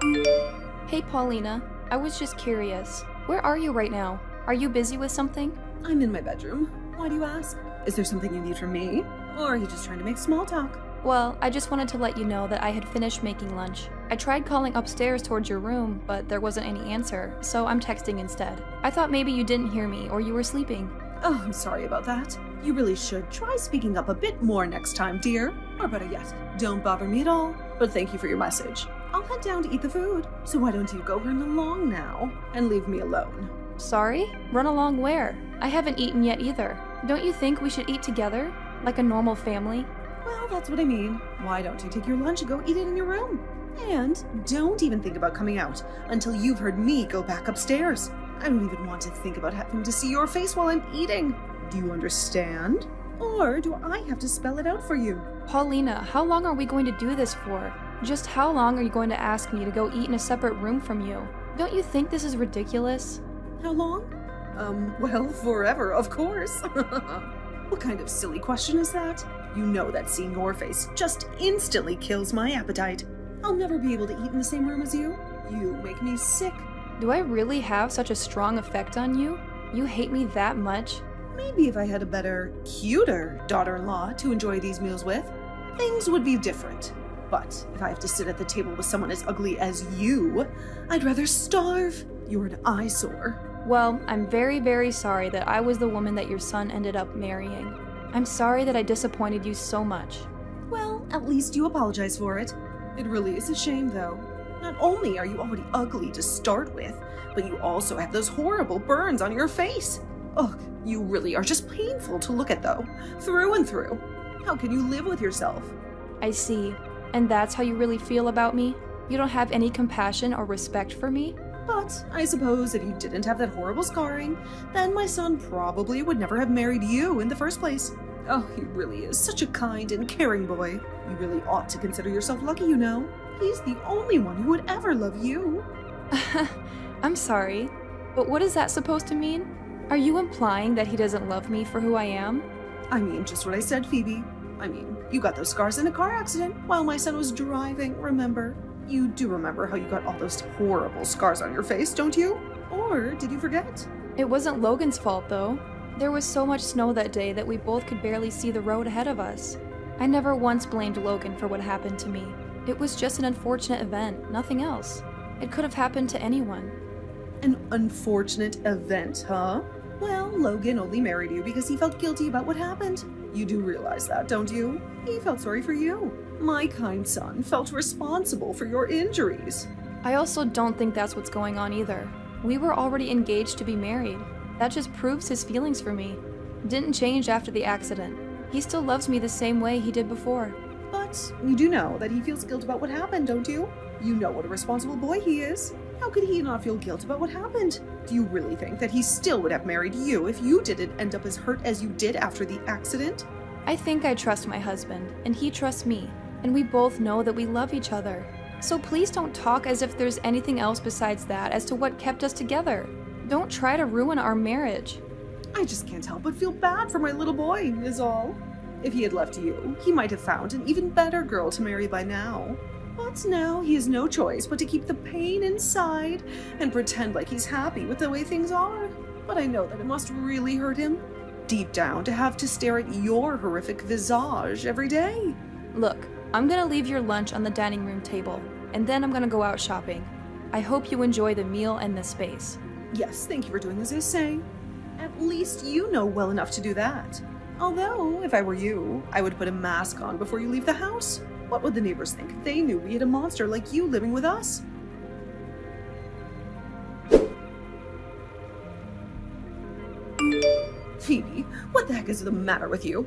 Hey Paulina, I was just curious. Where are you right now? Are you busy with something? I'm in my bedroom. Why do you ask? Is there something you need from me? Or are you just trying to make small talk? Well, I just wanted to let you know that I had finished making lunch. I tried calling upstairs towards your room, but there wasn't any answer, so I'm texting instead. I thought maybe you didn't hear me or you were sleeping. Oh, I'm sorry about that. You really should try speaking up a bit more next time, dear. Or better yet, don't bother me at all. But thank you for your message. I'll head down to eat the food. So why don't you go run along now and leave me alone? Sorry? Run along where? I haven't eaten yet either. Don't you think we should eat together? Like a normal family? Well, that's what I mean. Why don't you take your lunch and go eat it in your room? And don't even think about coming out until you've heard me go back upstairs. I don't even want to think about having to see your face while I'm eating. Do you understand? Or do I have to spell it out for you? Paulina, how long are we going to do this for? Just how long are you going to ask me to go eat in a separate room from you? Don't you think this is ridiculous? How long? Well, forever, of course. What kind of silly question is that? You know that seeing your face just instantly kills my appetite. I'll never be able to eat in the same room as you. You make me sick. Do I really have such a strong effect on you? You hate me that much? Maybe if I had a better, cuter daughter-in-law to enjoy these meals with, things would be different. But if I have to sit at the table with someone as ugly as you, I'd rather starve. You're an eyesore. Well, I'm very, very sorry that I was the woman that your son ended up marrying. I'm sorry that I disappointed you so much. Well, at least you apologize for it. It really is a shame, though. Not only are you already ugly to start with, but you also have those horrible burns on your face. Ugh, you really are just painful to look at, though. Through and through. How can you live with yourself? I see. And that's how you really feel about me? You don't have any compassion or respect for me? But I suppose if you didn't have that horrible scarring, then my son probably would never have married you in the first place. Oh, he really is such a kind and caring boy. You really ought to consider yourself lucky, you know. He's the only one who would ever love you. I'm sorry, but what is that supposed to mean? Are you implying that he doesn't love me for who I am? I mean just what I said, Phoebe. I mean, you got those scars in a car accident while my son was driving, remember? You do remember how you got all those horrible scars on your face, don't you? Or did you forget? It wasn't Logan's fault, though. There was so much snow that day that we both could barely see the road ahead of us. I never once blamed Logan for what happened to me. It was just an unfortunate event, nothing else. It could have happened to anyone. An unfortunate event, huh? Well, Logan only married you because he felt guilty about what happened. You do realize that, don't you? He felt sorry for you. My kind son felt responsible for your injuries. I also don't think that's what's going on either. We were already engaged to be married. That just proves his feelings for me. Didn't change after the accident. He still loves me the same way he did before. But you do know that he feels guilt about what happened, don't you? You know what a responsible boy he is. How could he not feel guilt about what happened? Do you really think that he still would have married you if you didn't end up as hurt as you did after the accident? I think I trust my husband, and he trusts me, and we both know that we love each other. So please don't talk as if there's anything else besides that as to what kept us together. Don't try to ruin our marriage. I just can't help but feel bad for my little boy, is all. If he had left you, he might have found an even better girl to marry by now. But now he has no choice but to keep the pain inside and pretend like he's happy with the way things are. But I know that it must really hurt him, deep down, to have to stare at your horrific visage every day. Look, I'm gonna leave your lunch on the dining room table, and then I'm gonna go out shopping. I hope you enjoy the meal and the space. Yes, thank you for doing as I say. At least you know well enough to do that. Although, if I were you, I would put a mask on before you leave the house. What would the neighbors think if they knew we had a monster like you living with us? Phoebe, what the heck is the matter with you?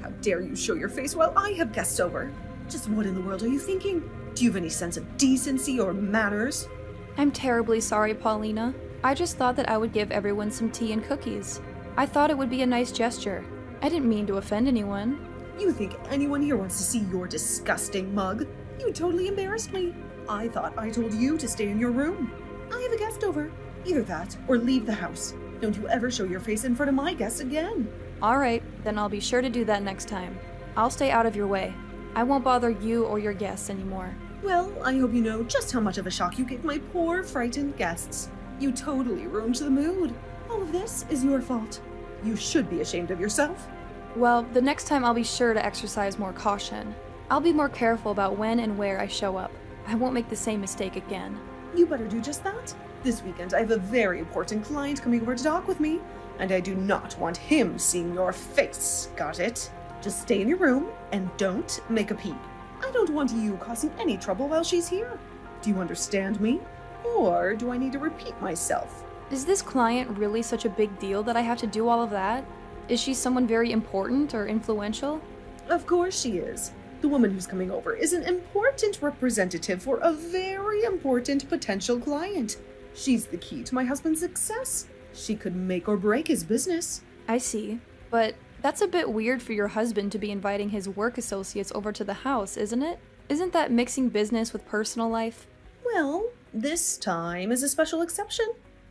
How dare you show your face while I have guests over? Just what in the world are you thinking? Do you have any sense of decency or manners? I'm terribly sorry, Paulina. I just thought that I would give everyone some tea and cookies. I thought it would be a nice gesture. I didn't mean to offend anyone. You think anyone here wants to see your disgusting mug? You totally embarrassed me. I thought I told you to stay in your room. I have a guest over. Either that or leave the house. Don't you ever show your face in front of my guests again. Alright, then I'll be sure to do that next time. I'll stay out of your way. I won't bother you or your guests anymore. Well, I hope you know just how much of a shock you gave my poor, frightened guests. You totally ruined the mood. All of this is your fault. You should be ashamed of yourself. Well, the next time I'll be sure to exercise more caution. I'll be more careful about when and where I show up. I won't make the same mistake again. You better do just that. This weekend I have a very important client coming over to talk with me, and I do not want him seeing your face, got it? Just stay in your room and don't make a peep. I don't want you causing any trouble while she's here. Do you understand me? Or do I need to repeat myself? Is this client really such a big deal that I have to do all of that? Is she someone very important or influential? Of course she is. The woman who's coming over is an important representative for a very important potential client. She's the key to my husband's success. She could make or break his business. I see, but that's a bit weird for your husband to be inviting his work associates over to the house, isn't it? Isn't that mixing business with personal life? Well, this time is a special exception.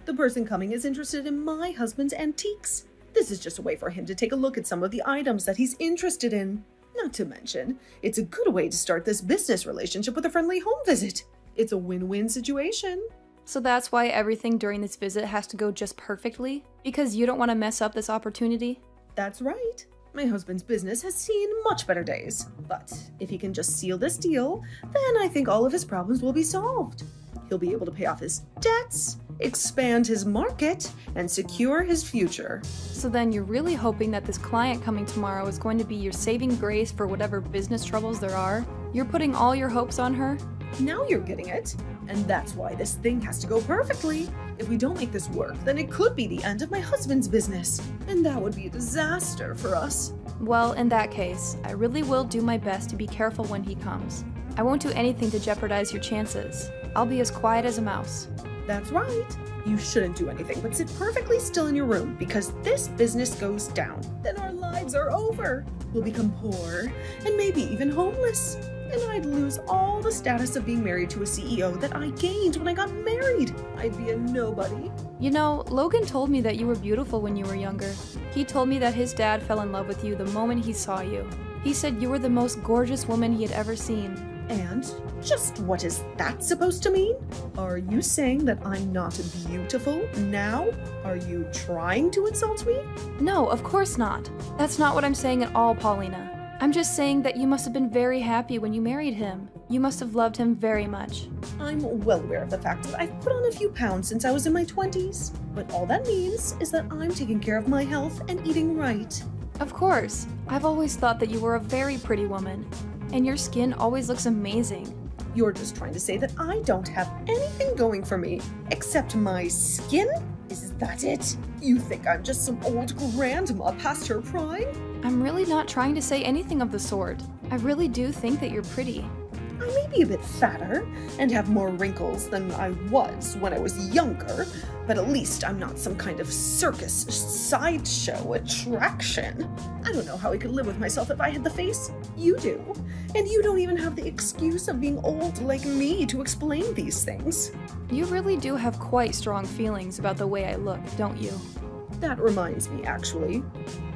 The person coming is interested in my husband's antiques. This is just a way for him to take a look at some of the items that he's interested in. Not to mention, it's a good way to start this business relationship with a friendly home visit. It's a win-win situation. So that's why everything during this visit has to go just perfectly? Because you don't want to mess up this opportunity? That's right. My husband's business has seen much better days. But if he can just seal this deal, then I think all of his problems will be solved. He'll be able to pay off his debts, expand his market, and secure his future. So then you're really hoping that this client coming tomorrow is going to be your saving grace for whatever business troubles there are? You're putting all your hopes on her? Now you're getting it. And that's why this thing has to go perfectly. If we don't make this work, then it could be the end of my husband's business. And that would be a disaster for us. Well, in that case, I really will do my best to be careful when he comes. I won't do anything to jeopardize your chances. I'll be as quiet as a mouse. That's right. You shouldn't do anything but sit perfectly still in your room, because this business goes down. Then our lives are over. We'll become poor and maybe even homeless. And I'd lose all the status of being married to a CEO that I gained when I got married. I'd be a nobody. You know, Logan told me that you were beautiful when you were younger. He told me that his dad fell in love with you the moment he saw you. He said you were the most gorgeous woman he had ever seen. And just what is that supposed to mean? Are you saying that I'm not beautiful now? Are you trying to insult me? No, of course not. That's not what I'm saying at all, Paulina. I'm just saying that you must have been very happy when you married him. You must have loved him very much. I'm well aware of the fact that I've put on a few pounds since I was in my 20s. But all that means is that I'm taking care of my health and eating right. Of course. I've always thought that you were a very pretty woman. And your skin always looks amazing. You're just trying to say that I don't have anything going for me except my skin? Is that it? You think I'm just some old grandma past her prime? I'm really not trying to say anything of the sort. I really do think that you're pretty. I may be a bit fatter and have more wrinkles than I was when I was younger, but at least I'm not some kind of circus sideshow attraction. I don't know how I could live with myself if I had the face you do, and you don't even have the excuse of being old like me to explain these things. You really do have quite strong feelings about the way I look, don't you? That reminds me, actually.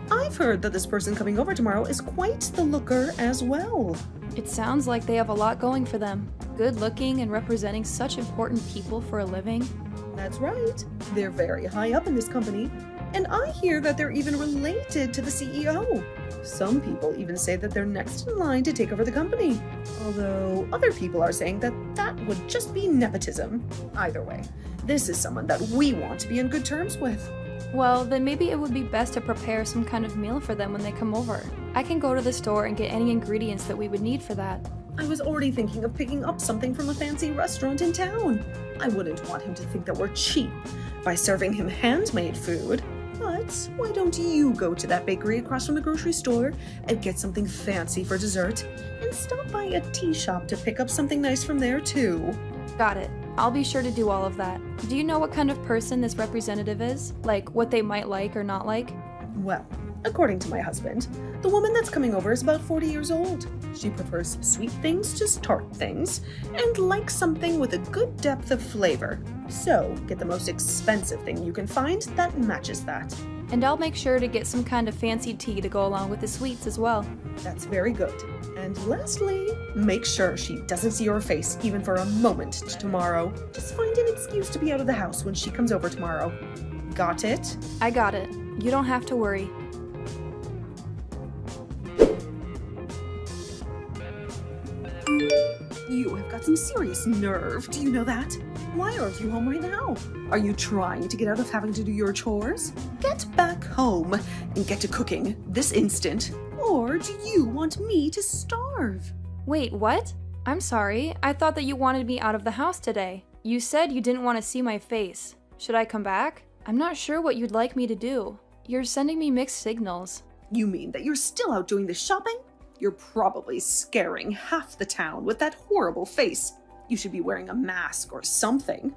I've heard that this person coming over tomorrow is quite the looker as well. It sounds like they have a lot going for them. Good looking and representing such important people for a living. That's right. They're very high up in this company. And I hear that they're even related to the CEO. Some people even say that they're next in line to take over the company. Although other people are saying that that would just be nepotism. Either way, this is someone that we want to be on good terms with. Well, then maybe it would be best to prepare some kind of meal for them when they come over. I can go to the store and get any ingredients that we would need for that. I was already thinking of picking up something from a fancy restaurant in town. I wouldn't want him to think that we're cheap by serving him handmade food. But why don't you go to that bakery across from the grocery store and get something fancy for dessert, and stop by a tea shop to pick up something nice from there too? Got it. I'll be sure to do all of that. Do you know what kind of person this representative is? Like, what they might like or not like? Well, according to my husband, the woman that's coming over is about 40 years old. She prefers sweet things to tart things, and likes something with a good depth of flavor. So, get the most expensive thing you can find that matches that. And I'll make sure to get some kind of fancy tea to go along with the sweets as well. That's very good. And lastly, make sure she doesn't see your face even for a moment tomorrow. Just find an excuse to be out of the house when she comes over tomorrow. Got it? I got it. You don't have to worry. You have got some serious nerve, do you know that? Why aren't you home right now? Are you trying to get out of having to do your chores? Get back home and get to cooking this instant. Or do you want me to starve? Wait, what? I'm sorry. I thought that you wanted me out of the house today. You said you didn't want to see my face. Should I come back? I'm not sure what you'd like me to do. You're sending me mixed signals. You mean that you're still out doing the shopping? You're probably scaring half the town with that horrible face. You should be wearing a mask or something.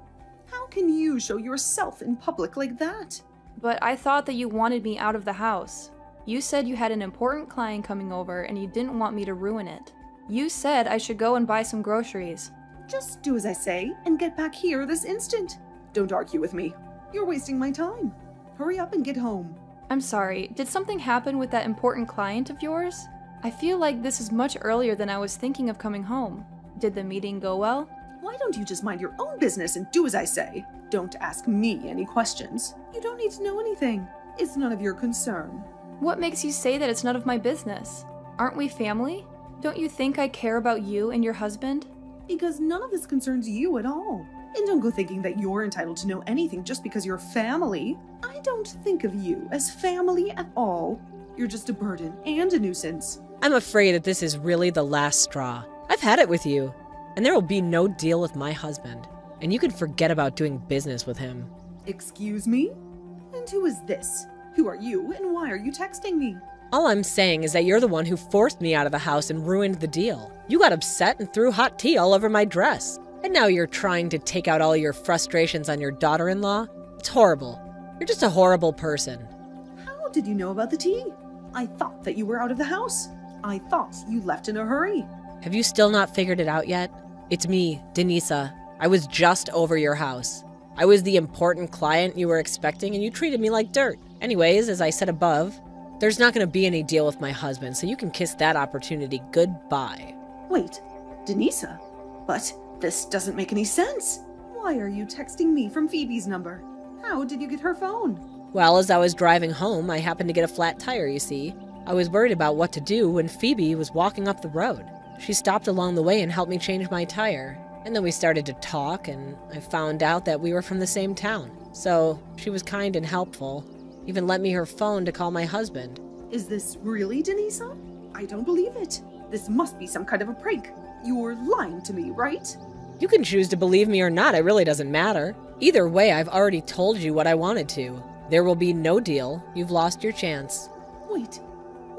How can you show yourself in public like that? But I thought that you wanted me out of the house. You said you had an important client coming over and you didn't want me to ruin it. You said I should go and buy some groceries. Just do as I say and get back here this instant. Don't argue with me. You're wasting my time. Hurry up and get home. I'm sorry, did something happen with that important client of yours? I feel like this is much earlier than I was thinking of coming home. Did the meeting go well? Why don't you just mind your own business and do as I say? Don't ask me any questions. You don't need to know anything. It's none of your concern. What makes you say that it's none of my business? Aren't we family? Don't you think I care about you and your husband? Because none of this concerns you at all. And don't go thinking that you're entitled to know anything just because you're family. I don't think of you as family at all. You're just a burden and a nuisance. I'm afraid that this is really the last straw. I've had it with you, and there will be no deal with my husband, and you can forget about doing business with him. Excuse me? And who is this? Who are you, and why are you texting me? All I'm saying is that you're the one who forced me out of the house and ruined the deal. You got upset and threw hot tea all over my dress. And now you're trying to take out all your frustrations on your daughter-in-law? It's horrible. You're just a horrible person. How did you know about the tea? I thought that you were out of the house. I thought you left in a hurry. Have you still not figured it out yet? It's me, Denisa. I was just over your house. I was the important client you were expecting, and you treated me like dirt. Anyways, as I said above, there's not going to be any deal with my husband, so you can kiss that opportunity goodbye. Wait, Denisa? But this doesn't make any sense. Why are you texting me from Phoebe's number? How did you get her phone? Well, as I was driving home, I happened to get a flat tire, you see. I was worried about what to do when Phoebe was walking up the road. She stopped along the way and helped me change my tire. And then we started to talk, and I found out that we were from the same town. So she was kind and helpful. Even lent me her phone to call my husband. Is this really Denisa? I don't believe it. This must be some kind of a prank. You're lying to me, right? You can choose to believe me or not, it really doesn't matter. Either way, I've already told you what I wanted to. There will be no deal. You've lost your chance. Wait.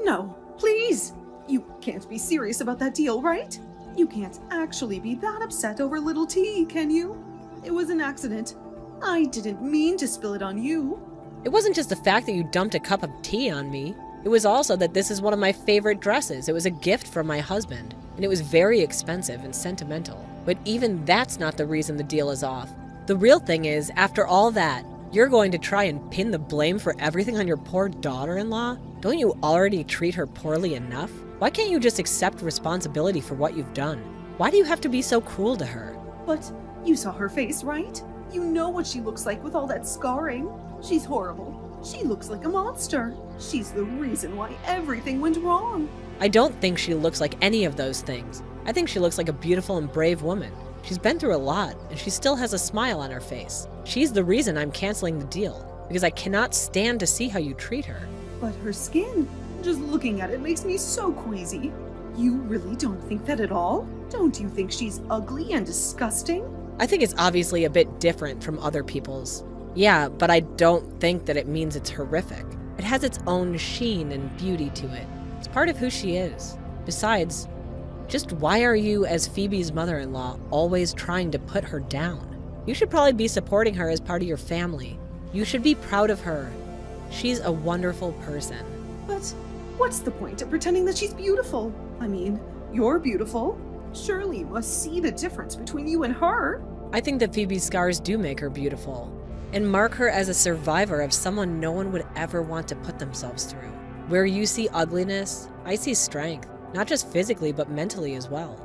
No, please. You can't be serious about that deal, right? You can't actually be that upset over little tea, can you? It was an accident. I didn't mean to spill it on you. It wasn't just the fact that you dumped a cup of tea on me. It was also that this is one of my favorite dresses. It was a gift from my husband, and it was very expensive and sentimental. But even that's not the reason the deal is off. The real thing is, after all that, you're going to try and pin the blame for everything on your poor daughter-in-law? Don't you already treat her poorly enough? Why can't you just accept responsibility for what you've done? Why do you have to be so cruel to her? But you saw her face, right? You know what she looks like with all that scarring. She's horrible. She looks like a monster. She's the reason why everything went wrong. I don't think she looks like any of those things. I think she looks like a beautiful and brave woman. She's been through a lot, and she still has a smile on her face. She's the reason I'm canceling the deal, because I cannot stand to see how you treat her. But her skin, just looking at it makes me so queasy. You really don't think that at all? Don't you think she's ugly and disgusting? I think it's obviously a bit different from other people's. Yeah, but I don't think that it means it's horrific. It has its own sheen and beauty to it. It's part of who she is. Besides, just why are you, as Phoebe's mother-in-law, always trying to put her down? You should probably be supporting her as part of your family. You should be proud of her. She's a wonderful person. But what's the point of pretending that she's beautiful? I mean, you're beautiful. Surely you must see the difference between you and her. I think that Phoebe's scars do make her beautiful, and mark her as a survivor of someone no one would ever want to put themselves through. Where you see ugliness, I see strength. not just physically, but mentally as well.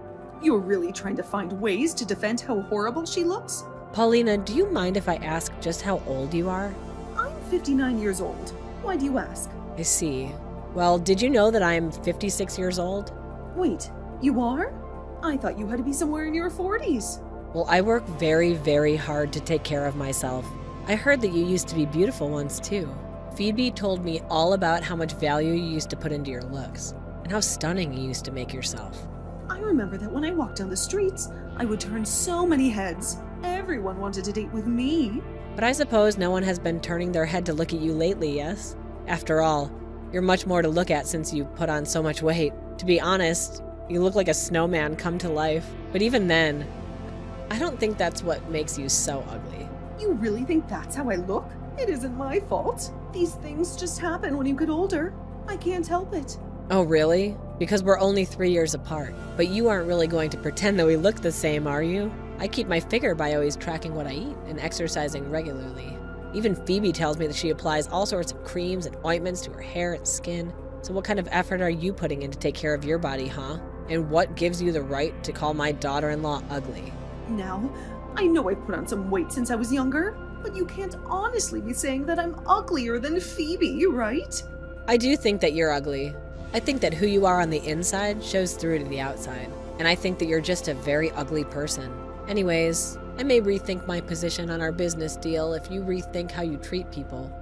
You're really trying to find ways to defend how horrible she looks? Paulina, do you mind if I ask just how old you are? I'm 59 years old. Why do you ask? I see. Well, did you know that I am 56 years old? Wait, you are? I thought you had to be somewhere in your 40s. Well, I work very, very hard to take care of myself. I heard that you used to be beautiful once too. Phoebe told me all about how much value you used to put into your looks, and how stunning you used to make yourself. I remember that when I walked down the streets, I would turn so many heads. Everyone wanted to date with me. But I suppose no one has been turning their head to look at you lately, yes? After all, you're much more to look at since you put on so much weight. To be honest, you look like a snowman come to life. But even then, I don't think that's what makes you so ugly. You really think that's how I look? It isn't my fault. These things just happen when you get older. I can't help it. Oh, really? Because we're only 3 years apart. But you aren't really going to pretend that we look the same, are you? I keep my figure by always tracking what I eat and exercising regularly. Even Phoebe tells me that she applies all sorts of creams and ointments to her hair and skin. So what kind of effort are you putting in to take care of your body, huh? And what gives you the right to call my daughter-in-law ugly? Now, I know I've put on some weight since I was younger, but you can't honestly be saying that I'm uglier than Phoebe, right? I do think that you're ugly. I think that who you are on the inside shows through to the outside. And I think that you're just a very ugly person. Anyways, I may rethink my position on our business deal if you rethink how you treat people.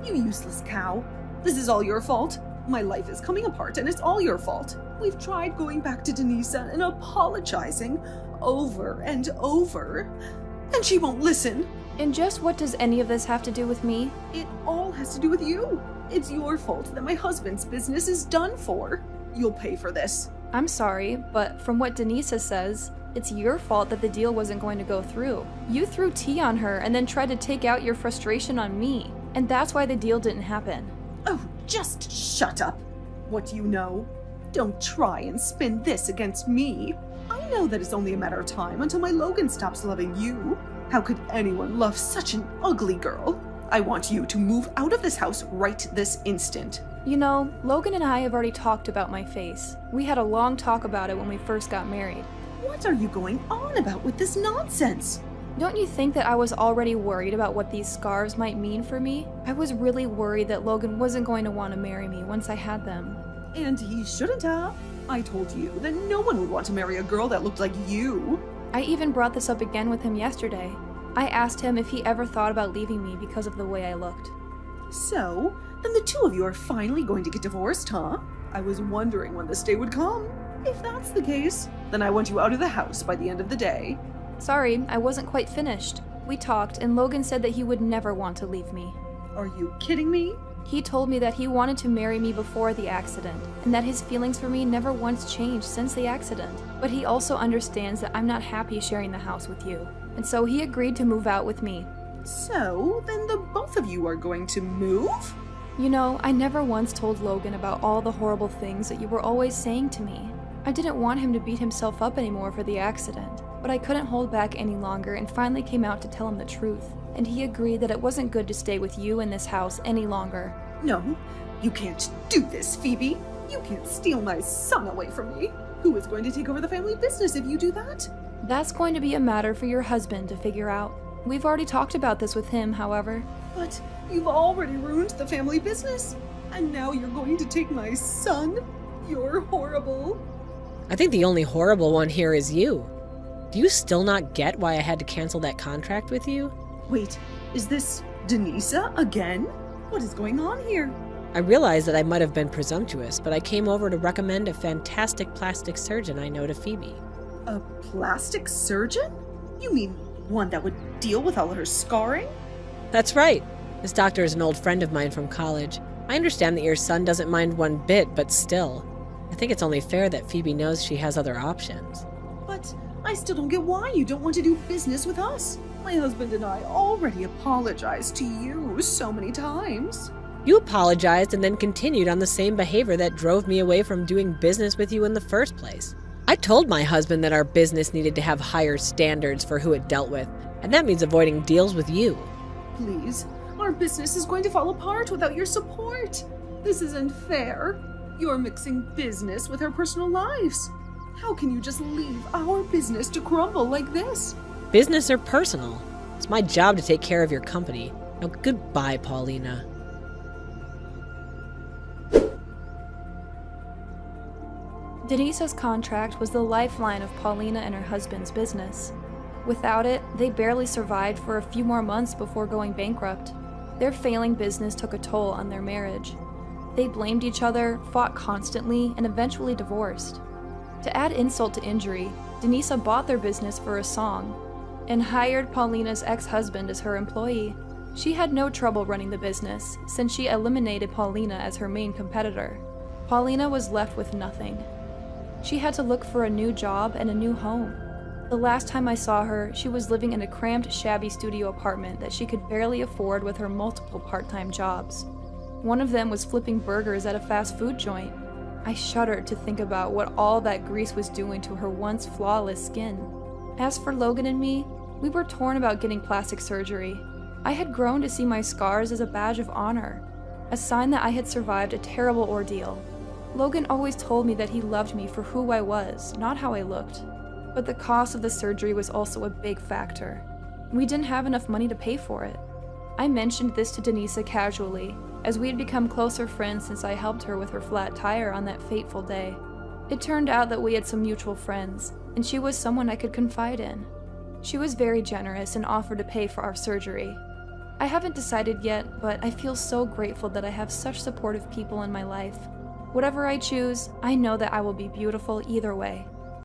You useless cow. This is all your fault. My life is coming apart and it's all your fault. We've tried going back to Denisa and apologizing over and over, and she won't listen. And just what does any of this have to do with me? It all has to do with you. It's your fault that my husband's business is done for. You'll pay for this. I'm sorry, but from what Denisa says, it's your fault that the deal wasn't going to go through. You threw tea on her and then tried to take out your frustration on me. And that's why the deal didn't happen. Oh, just shut up. What do you know? Don't try and spin this against me. I know that it's only a matter of time until my Logan stops loving you. How could anyone love such an ugly girl? I want you to move out of this house right this instant. You know, Logan and I have already talked about my face. We had a long talk about it when we first got married. What are you going on about with this nonsense? Don't you think that I was already worried about what these scars might mean for me? I was really worried that Logan wasn't going to want to marry me once I had them. And he shouldn't have. I told you that no one would want to marry a girl that looked like you. I even brought this up again with him yesterday. I asked him if he ever thought about leaving me because of the way I looked. So, then the two of you are finally going to get divorced, huh? I was wondering when this day would come. If that's the case, then I want you out of the house by the end of the day. Sorry, I wasn't quite finished. We talked, and Logan said that he would never want to leave me. Are you kidding me? He told me that he wanted to marry me before the accident, and that his feelings for me never once changed since the accident. But he also understands that I'm not happy sharing the house with you, and so he agreed to move out with me. So, then the both of you are going to move? You know, I never once told Logan about all the horrible things that you were always saying to me. I didn't want him to beat himself up anymore for the accident, but I couldn't hold back any longer and finally came out to tell him the truth. And he agreed that it wasn't good to stay with you in this house any longer. No, you can't do this, Phoebe. You can't steal my son away from me. Who is going to take over the family business if you do that? That's going to be a matter for your husband to figure out. We've already talked about this with him, however. But you've already ruined the family business. And now you're going to take my son? You're horrible. I think the only horrible one here is you. Do you still not get why I had to cancel that contract with you? Wait, is this Denisa again? What is going on here? I realized that I might have been presumptuous, but I came over to recommend a fantastic plastic surgeon I know to Phoebe. A plastic surgeon? You mean one that would deal with all her scarring? That's right. This doctor is an old friend of mine from college. I understand that your son doesn't mind one bit, but still. I think it's only fair that Phoebe knows she has other options. But I still don't get why you don't want to do business with us. My husband and I already apologized to you so many times. You apologized and then continued on the same behavior that drove me away from doing business with you in the first place. I told my husband that our business needed to have higher standards for who it dealt with, and that means avoiding deals with you. Please, Our business is going to fall apart without your support. This isn't fair. You're mixing business with our personal lives. How can you just leave our business to crumble like this? Business or personal? It's my job to take care of your company. Now goodbye, Paulina. Denise's contract was the lifeline of Paulina and her husband's business. Without it, they barely survived for a few more months before going bankrupt. Their failing business took a toll on their marriage. They blamed each other, fought constantly, and eventually divorced. To add insult to injury, Denise bought their business for a song and hired Paulina's ex-husband as her employee. She had no trouble running the business, since she eliminated Paulina as her main competitor. Paulina was left with nothing. She had to look for a new job and a new home. The last time I saw her, she was living in a cramped, shabby studio apartment that she could barely afford with her multiple part-time jobs. One of them was flipping burgers at a fast food joint. I shuddered to think about what all that grease was doing to her once flawless skin. As for Logan and me, we were torn about getting plastic surgery. I had grown to see my scars as a badge of honor, a sign that I had survived a terrible ordeal. Logan always told me that he loved me for who I was, not how I looked. But the cost of the surgery was also a big factor. We didn't have enough money to pay for it. I mentioned this to Denise casually, as we had become closer friends since I helped her with her flat tire on that fateful day. It turned out that we had some mutual friends, and she was someone I could confide in. She was very generous and offered to pay for our surgery. I haven't decided yet, but I feel so grateful that I have such supportive people in my life. Whatever I choose, I know that I will be beautiful either way.